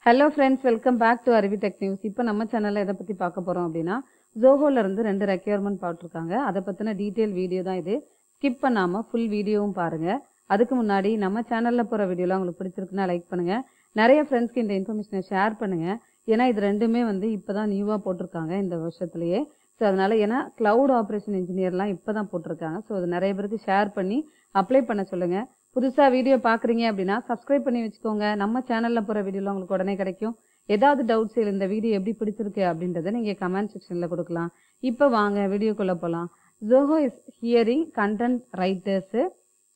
Hello friends, welcome back to Aruvi tech news. இப்போ நம்ம சேனலில் எதை பற்றி பார்க்க போகிறோம் அப்படின்னா, ஜோஹோல இருந்து 2 ரெக்யர்மெண்ட் போட்டிருக்காங்க. அதை பற்றின டீட்டெயில் வீடியோ தான் இது. ஸ்கிப் பண்ணாமல் ஃபுல் வீடியோவும் பாருங்கள். அதுக்கு முன்னாடி நம்ம சேனலில் போகிற வீடியோலாம் உங்களுக்கு பிடிச்சிருக்குன்னா லைக் பண்ணுங்கள். நிறைய ஃப்ரெண்ட்ஸ்க்கு இந்த இன்ஃபர்மேஷனை ஷேர் பண்ணுங்கள். ஏன்னா இது ரெண்டுமே இப்போ தான் நியூவாக போட்டிருக்காங்க இந்த வருஷத்துலேயே. ஸோ அதனால் ஏன்னா கிளவுட் ஆப்ரேஷன் இன்ஜினியர்லாம் இப்போ தான் போட்டிருக்காங்க. ஸோ அது நிறைய பேருக்கு ஷேர் பண்ணி அப்ளை பண்ண சொல்லுங்கள். புதுசாக வீடியோ பார்க்குறீங்க அப்படின்னா சப்ஸ்கிரைப் பண்ணி வச்சுக்கோங்க. நம்ம சேனலில் போகிற வீடியோலாம் உங்களுக்கு உடனே கிடைக்கும். ஏதாவது டவுட்ஸ் இல்லை இந்த வீடியோ எப்படி பிடிச்சிருக்கு அப்படின்றத நீங்கள் கமெண்ட் செக்ஷனில் கொடுக்கலாம். இப்போ வாங்க வீடியோக்குள்ளே போகலாம். Zoho is hearing content writers,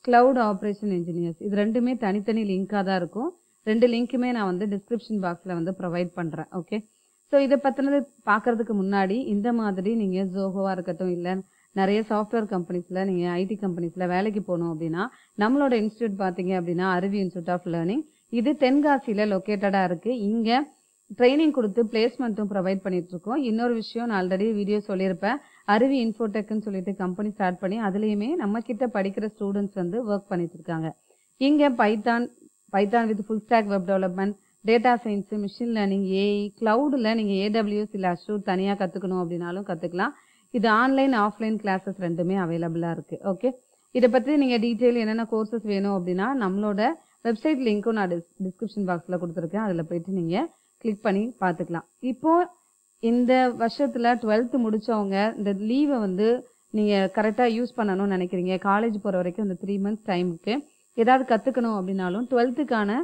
cloud operation engineers, இது ரெண்டுமே தனித்தனி லிங்காக தான் இருக்கும். 2 லிங்க்குமே நான் டிஸ்கிரிப்ஷன் பாக்ஸில் ப்ரொவைட் பண்ணுறேன். ஓகே, ஸோ இதை பற்றினது பார்க்குறதுக்கு முன்னாடி இந்த மாதிரி நீங்கள் ஜோஹோவாக இருக்கட்டும் இல்லை நிறைய சாஃப்ட்வேர் கம்பெனிஸில் நீங்கள் ஐடி கம்பெனிஸில் வேலைக்கு போகணும் அப்படின்னா நம்மளோட இன்ஸ்டியூட் பார்த்தீங்க அப்படின்னா அருவி இன்ஸ்டியூட் ஆஃப் லேர்னிங். இது தென்காசியில் லொக்கேட்டடாக இருக்குது. இங்கே ட்ரைனிங் கொடுத்து பிளேஸ்மெண்ட்டும் ப்ரொவைட் பண்ணிகிட்ருக்கோம். இன்னொரு விஷயம் நான் ஆல்ரெடி வீடியோ சொல்லியிருப்பேன். அருவி இன்ஃபோடெக்னு சொல்லிட்டு கம்பெனி ஸ்டார்ட் பண்ணி அதுலேயுமே நம்மக்கிட்ட படிக்கிற ஸ்டூடெண்ட்ஸ் ஒர்க் பண்ணிட்டு இருக்காங்க. இங்கே Python with full stack web development, data science, machine learning, AI, கிளவுடில் நீங்கள் AWS இல்லை அஷூர் தனியாக கற்றுக்கணும் அப்படின்னாலும் கற்றுக்கலாம். இது ஆன்லைன் ஆஃப்லைன் கிளாஸஸ் ரெண்டுமே அவைலபிளாக இருக்குது. ஓகே, இதை பற்றி நீங்கள் டீட்டெயில் என்னென்ன கோர்சஸ் வேணும் அப்படின்னா நம்மளோட வெப்சைட் லிங்க்கும் நான் டிஸ்கிரிப்ஷன் பாக்ஸில் கொடுத்துருக்கேன். அதில் போயிட்டு நீங்கள் கிளிக் பண்ணி பார்த்துக்கலாம். இப்போது இந்த வருஷத்தில் 12th முடித்தவங்க இந்த லீவை நீங்கள் கரெக்டாக யூஸ் பண்ணணும்னு நினைக்கிறீங்க. காலேஜ் போகிற வரைக்கும் இந்த 3 months டைமுக்கு ஏதாவது கற்றுக்கணும் அப்படின்னாலும் 12th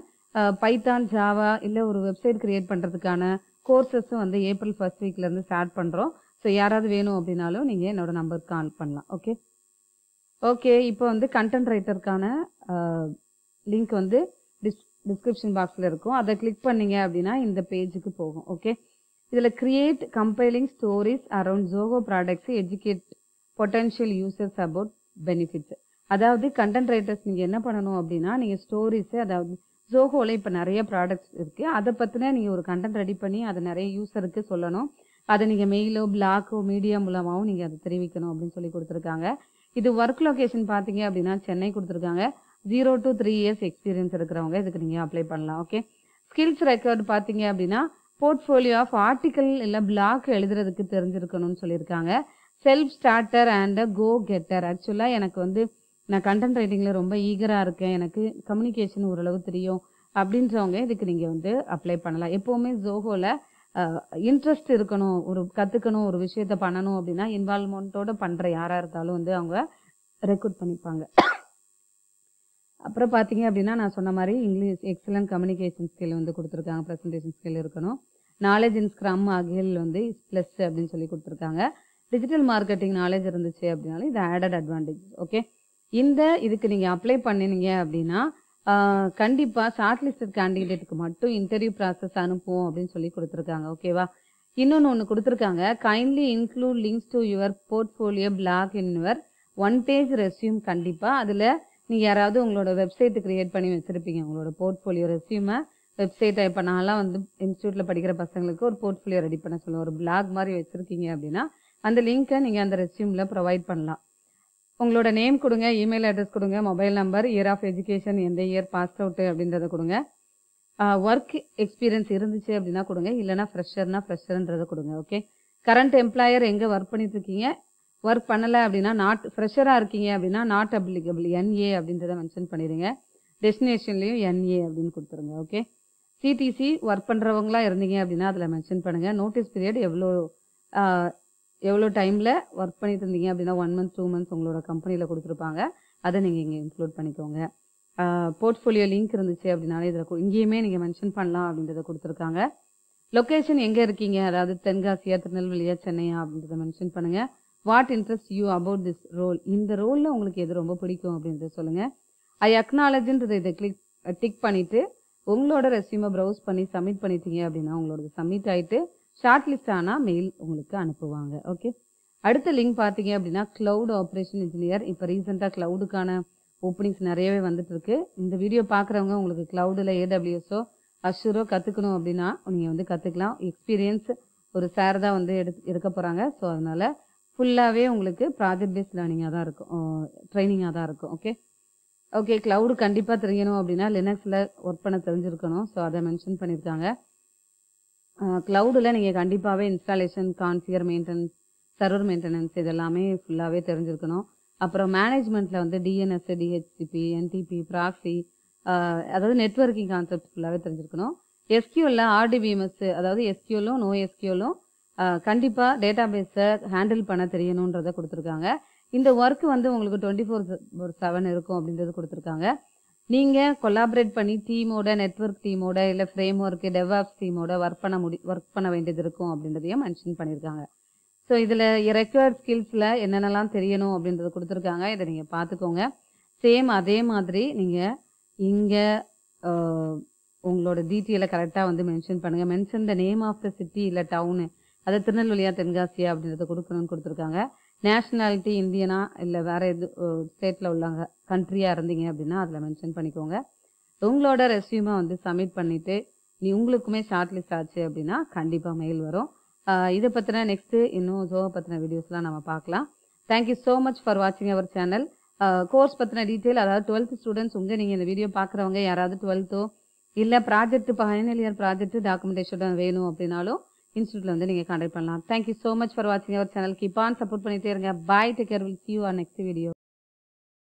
பைத்தான், ஜாவா இல்லை ஒரு வெப்சைட் கிரியேட் பண்ணுறதுக்கான கோர்சஸும் April 1st வீக்லேருந்து ஸ்டார்ட் பண்ணுறோம். ஸோ யாராவது வேணும் அப்படின்னாலும் நீங்கள் என்னோட நம்பருக்கு கால் பண்ணலாம். ஓகே, இப்போ கண்டென்ட் ரைட்டருக்கான லிங்க் டிஸ்கிரிப்ஷன் பாக்ஸில் இருக்கும். அதை கிளிக் பண்ணீங்க அப்படின்னா இந்த பேஜுக்கு போகும். ஓகே, இதில் create compiling stories around Zoho products, educate potential users about benefits. அதாவது கண்டென்ட் ரைட்டர்ஸ் நீங்கள் என்ன பண்ணணும் அப்படின்னா நீங்கள் ஸ்டோரிஸு, அதாவது ஜோஹோவில் இப்போ நிறைய ப்ராடக்ட்ஸ் இருக்குது, அதை பற்றின நீங்கள் ஒரு கண்டென்ட் ரெடி பண்ணி அதை நிறைய யூசருக்கு சொல்லணும். அதை நீங்கள் மெயிலோ பிளாக்கோ மீடியா மூலமாகவும் நீங்கள் அதை தெரிவிக்கணும் அப்படின்னு சொல்லி கொடுத்துருக்காங்க. இது ஒர்க் லொகேஷன் பார்த்தீங்க அப்படின்னா சென்னை கொடுத்துருக்காங்க. 0 to 3 years எக்ஸ்பீரியன்ஸ் இருக்கிறவங்க இதுக்கு நீங்கள் அப்ளை பண்ணலாம். ஓகே, ஸ்கில்ஸ் ரெக்கார்டு பார்த்தீங்க அப்படின்னா போர்ட்ஃபோலியோ ஆஃப் ஆர்டிக்கல் இல்லை பிளாக் எழுதுறதுக்கு தெரிஞ்சிருக்கணும்னு சொல்லியிருக்காங்க. Self starter and go getter. ஆக்சுவலாக எனக்கு நான் கண்டென்ட் ரைட்டிங்கில் ரொம்ப ஈகராக இருக்கேன், எனக்கு கம்யூனிகேஷன் ஓரளவு தெரியும் அப்படின்றவங்க இதுக்கு நீங்கள் அப்ளை பண்ணலாம். எப்போவுமே ஜோஹோவில் இன்ட்ரெஸ்ட் இருக்கணும், கற்றுக்கணும், ஒரு விஷயத்த பண்ணணும் அப்படின்னா இன்வால்வ்மெண்ட்டோட பண்ணுற யாராக இருந்தாலும் அவங்க ரெக்ரூட் பண்ணிப்பாங்க. அப்புறம் பார்த்தீங்க அப்படின்னா நான் சொன்ன மாதிரி இங்கிலீஷ் எக்ஸலன்ட் கம்யூனிகேஷன் ஸ்கில் கொடுத்துருக்காங்க. ப்ரெசன்டேஷன் ஸ்கில் இருக்கணும். Knowledge in scrum agile plus அப்படின்னு சொல்லி கொடுத்துருக்காங்க. டிஜிட்டல் மார்க்கெட்டிங் நாலேஜ் இருந்துச்சு அப்படின்னாலும் இது ஆடட் அட்வான்டேஜ். ஓகே, இதுக்கு நீங்கள் அப்ளை பண்ணினீங்க அப்படின்னா கண்டிப்பாக ஷார்ட் லிஸ்டட் கேண்டிடேட்டுக்கு மட்டும் இன்டர்வியூ ப்ராசஸ் அனுப்புவோம் அப்படின்னு சொல்லி கொடுத்துருக்காங்க. ஓகேவா, இன்னொன்று கொடுத்துருக்காங்க. Kindly include links to your portfolio blog in your 1 page resume. கண்டிப்பாக அதில் நீங்கள் யாராவது உங்களோட வெப்சைட்டு க்ரியேட் பண்ணி வச்சுருப்பீங்க, உங்களோட போர்ட்ஃபோலியோ ரெஸ்யூமை வெப்சைட்டை. இப்போ நான்லாம் இன்ஸ்டியூட்டில் படிக்கிற பசங்களுக்கு ஒரு போர்ட்ஃபோலியோ ரெடி பண்ண சொல்லுவோம். ஒரு பிளாக் மாதிரி வச்சுருக்கீங்க அப்படின்னா அந்த லிங்க்கை நீங்கள் அந்த ரெஸ்யூமில் ப்ரொவைட் பண்ணலாம். உங்களோட நேம் கொடுங்க, இமெயில் அட்ரஸ் கொடுங்க, mobile number, year of education, எந்த இயர் பாஸ் அவுட்டு அப்படின்றத கொடுங்க. ஒர்க் எக்ஸ்பீரியன்ஸ் இருந்துச்சு அப்படின்னா கொடுங்க, இல்லைனா ஃப்ரெஷர்ன்றதை கொடுங்க. ஓகே, கரண்ட் எம்ப்ளாயர் எங்கே ஒர்க் பண்ணிட்டு இருக்கீங்க, ஒர்க் பண்ணலை அப்படின்னா ஃப்ரெஷராக இருக்கீங்க அப்படின்னா நாட் அப்ளிகபிள் NA அப்படின்றத மென்ஷன் பண்ணிடுங்க. டெஸ்டினேஷன்லேயும் NA அப்படின்னு கொடுத்துருங்க. ஓகே, CTC ஒர்க் பண்ணுறவங்களா இருந்தீங்க அப்படின்னா அதில் மென்ஷன் பண்ணுங்கள். நோட்டீஸ் பீரியட் எவ்வளோ டைமில் ஒர்க் பண்ணிட்டு இருந்தீங்க அப்படின்னா 1 month 2 months உங்களோட கம்பெனியில் கொடுத்துருப்பாங்க, அதை நீங்கள் இங்கே இன்க்ளூட் பண்ணிக்கோங்க. போர்ட்ஃபோலியோ லிங்க் இருந்துச்சு அப்படின்னாலே இதில் இங்கேயுமே நீங்கள் மென்ஷன் பண்ணலாம் அப்படின்றத கொடுத்துருக்காங்க. லொக்கேஷன் எங்கே இருக்கீங்க, அதாவது தென்காசியா, திருநெல்வேலியா, சென்னையா அப்படின்றத மென்ஷன் பண்ணுங்கள். What interest you about this role, இந்த ரோலில் உங்களுக்கு எது ரொம்ப பிடிக்கும் அப்படின்றத சொல்லுங்கள். ஐ அக்னாலஜ்ன்றதை இதை டிக் பண்ணிவிட்டு உங்களோட ரெஸ்யூமை ப்ரௌஸ் பண்ணி சப்மிட் பண்ணிட்டீங்க அப்படின்னா உங்களோட சப்மிட் ஆகிட்டு ஷார்ட் லிஸ்ட் ஆனால் மெயில் உங்களுக்கு அனுப்புவாங்க. ஓகே, அடுத்த லிங்க் பார்த்தீங்க அப்படின்னா கிளவுட் ஆப்ரேஷன் இன்ஜினியர். இப்போ ரீசெண்டாக கிளவுடுக்கான ஓப்பனிங்ஸ் நிறையவே வந்துட்டுருக்கு. இந்த வீடியோ பார்க்குறவங்க உங்களுக்கு கிளவுடில் AWSஓ அஷூரோ கற்றுக்கணும் அப்படின்னா நீங்கள் கற்றுக்கலாம். எக்ஸ்பீரியன்ஸ் ஒரு சார் தான் எடுக்க போகிறாங்க. ஸோ அதனால் ஃபுல்லாகவே உங்களுக்கு ப்ராஜெக்ட் பேஸ்ட் லேர்னிங்காக தான் இருக்கும், ட்ரைனிங்காக தான் இருக்கும். ஓகே, கிளவுடு கண்டிப்பாக தெரியணும் அப்படின்னா லினக்ஸில் ஒர்க் பண்ண தெரிஞ்சிருக்கணும். ஸோ அதை மென்ஷன் பண்ணியிருக்காங்க. க்ளவுடில் நீங்கள் கண்டிப்பாகவே installation, configure, maintenance, server maintenance இதெல்லாமே ஃபுல்லாகவே தெரிஞ்சிருக்கணும். அப்புறம் மேனேஜ்மெண்ட்டில் வந்து டிஎன்எஸ், டிஹெச்சிபி, என்டிபி, ப்ராக்ஸி, அதாவது நெட்வொர்க்கிங் கான்செப்ட் ஃபுல்லாகவே தெரிஞ்சிருக்கணும். எஸ்கியூஎல்ல ஆர்டிபிஎம்எஸ், அதாவது எஸ்கியூலும் நோ எஸ்கியூலும் கண்டிப்பாக டேட்டாபேஸை ஹேண்டில் பண்ண தெரியணுன்றதை கொடுத்துருக்காங்க. இந்த ஒர்க் வந்து உங்களுக்கு 24/7 இருக்கும் அப்படின்றது கொடுத்துருக்காங்க. நீங்கள் கொலாபரேட் பண்ணி டீமோட, நெட்வொர்க் டீமோட, இல்லை ஃப்ரேம் ஒர்க்கு, டெவ்ஆப்ஸ் டீமோட ஒர்க் பண்ண வேண்டியது இருக்கும் அப்படின்றதையும் மென்ஷன் பண்ணியிருக்காங்க. ஸோ இதில் ரெக்வயர்ட் ஸ்கில்ஸில் என்னென்னலாம் தெரியணும் அப்படின்றத கொடுத்துருக்காங்க. இதை நீங்கள் பார்த்துக்கோங்க. சேம் அதே மாதிரி நீங்கள் இங்கே உங்களோட டீட்டெயிலை கரெக்டாக வந்து மென்ஷன் பண்ணுங்கள். Mention the name of the city இல்லை டவுனு, அதை திருநெல்வேலியா தென்காசியா அப்படின்றத கொடுக்கணும்னு கொடுத்துருக்காங்க. நேஷ்னாலிட்டி இந்தியனா இல்லை வேறு எது ஸ்டேட்டில் உள்ளவங்க கண்ட்ரியாக இருந்தீங்க அப்படின்னா அதில் மென்ஷன் பண்ணிக்கோங்க. உங்களோட ரெஸ்யூமை வந்து சப்மிட் பண்ணிவிட்டு உங்களுக்குமே ஷார்ட் லிஸ்ட் ஆச்சு அப்படின்னா கண்டிப்பாக மெயில் வரும். இதை பற்றின நெக்ஸ்ட்டு இன்னும் ஜோவை பற்றின வீடியோஸ்லாம் நம்ம பார்க்கலாம். தேங்க்யூ ஸோ மச் ஃபார் வாட்சிங் அவர் சேனல். கோர்ஸ் பற்றின டீட்டெயில், அதாவது 12th ஸ்டூடெண்ட்ஸ் நீங்கள் இந்த வீடியோ பார்க்குறவங்க யாராவது 12th இல்லை project final year project documentation வேணும் அப்படின்னாலும் இன்ஸ்டியூட்டில் வந்து நீங்கள் கான்டாக்ட் பண்ணலாம். தேங்க்யூ ஸோ மச் ஃபார் வாட்சிங் our channel. Keep on support பண்ணிட்டே இருங்க. Bye, take care. Will see you on next video.